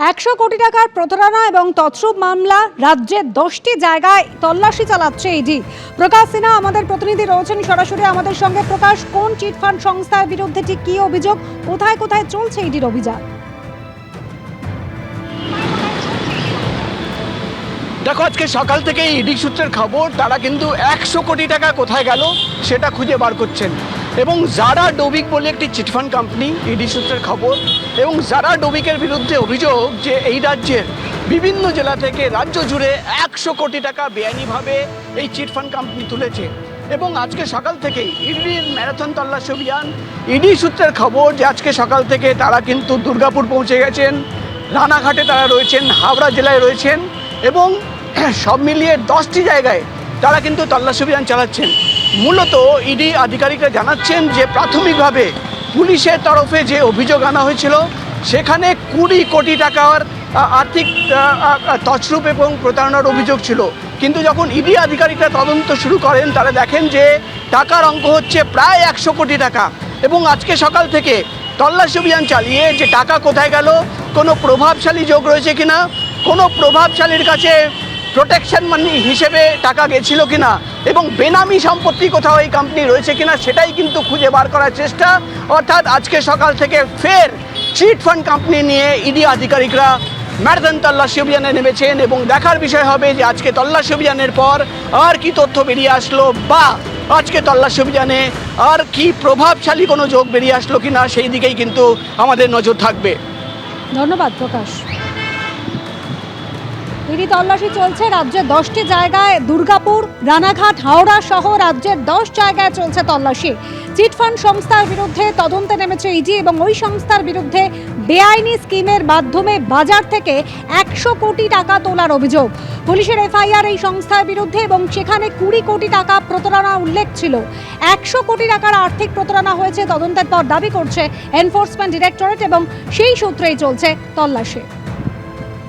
100 কোটি টাকার প্রতারণা এবং তছরূপ মামলা রাজ্যে 10টি জায়গায় তল্লাশি চালাচ্ছে ইডি। প্রকাশ সিনহা আমাদের প্রতিনিধি রয়েছেন সরাসরি আমাদের সঙ্গে। প্রকাশ, কোন চিটফান্ড সংস্থার বিরুদ্ধে ঠিক কী অভিযোগ, কোথায় কোথায় চলছে ইডির অভিযান? দেখো, আজকে সকাল থেকে ইডি সূত্রের খবর, তারা কিন্তু 100 কোটি টাকা কোথায় গেল সেটা খুঁজে বার করছেন। এবং জারা ডোবিক বলে একটি চিটফান্ড কোম্পানি, ইডি সূত্রের খবর, এবং জারা ডোবিকের বিরুদ্ধে অভিযোগ যে এই রাজ্যের বিভিন্ন জেলা থেকে রাজ্য জুড়ে 100 কোটি টাকা বেআইনিভাবে এই চিটফান্ড কোম্পানি তুলেছে। এবং আজকে সকাল থেকেই ইডির ম্যারাথন তল্লাশি অভিযান। ইডি সূত্রের খবর যে আজকে সকাল থেকে তারা কিন্তু দুর্গাপুর পৌঁছে গেছেন, রানাঘাটে তারা রয়েছেন, হাওড়া জেলায় রয়েছেন, এবং সব মিলিয়ে 10টি জায়গায় তারা কিন্তু তল্লাশি অভিযান চালাচ্ছেন। মূলত ইডি আধিকারিকরা জানাচ্ছেন যে প্রাথমিকভাবে পুলিশের তরফে যে অভিযোগ আনা হয়েছিল সেখানে 20 কোটি টাকার আর্থিক তছরূপ এবং প্রতারণার অভিযোগ ছিল। কিন্তু যখন ইডি আধিকারিকরা তদন্ত শুরু করেন তারা দেখেন যে টাকার অঙ্ক হচ্ছে প্রায় 100 কোটি টাকা। এবং আজকে সকাল থেকে তল্লাশি অভিযান চালিয়ে যে টাকা কোথায় গেল, কোনো প্রভাবশালী যোগ রয়েছে কিনা, কোনো প্রভাবশালীর কাছে প্রোটেকশন মানি হিসেবে টাকা গেছিল কিনা, এবং বেনামি সম্পত্তি কোথাও এই কোম্পানি রয়েছে কিনা সেটাই কিন্তু খুঁজে বার করার চেষ্টা। অর্থাৎ আজকে সকাল থেকে ফের চিটফান্ড কোম্পানি নিয়ে ইডি আধিকারিকরা ম্যারাথন তল্লাশি অভিযানে নেমেছেন। এবং দেখার বিষয় হবে যে আজকে তল্লাশি অভিযানের পর আর কি তথ্য বেরিয়ে আসলো, বা আজকে তল্লাশি অভিযানে আর কি প্রভাবশালী কোনো যোগ বেরিয়ে আসলো কিনা সেই দিকেই কিন্তু আমাদের নজর থাকবে। ধন্যবাদ প্রকাশ। ইডি তল্লাশি চলছে রাজ্যের 10টি জায়গায়, দুর্গাপুর, রানাঘাট, হাওড়া সহ রাজ্যের 10 জায়গায় চলছে তল্লাশি। চিটফান্ড সংস্থার বিরুদ্ধে তদন্তে নেমেছে ইডি এবং ওই সংস্থার বিরুদ্ধে বেআইনি স্কিমের মাধ্যমে বাজার থেকে 100 কোটি টাকা তোলার অভিযোগ। পুলিশের এফআইআর এই সংস্থার বিরুদ্ধে এবং সেখানে 20 কোটি টাকা প্রতারণা উল্লেখ ছিল। 100 কোটি টাকার আর্থিক প্রতারণা হয়েছে তদন্তের পর দাবি করছে এনফোর্সমেন্ট ডিরেক্টরেট এবং সেই সূত্রেই চলছে তল্লাশি।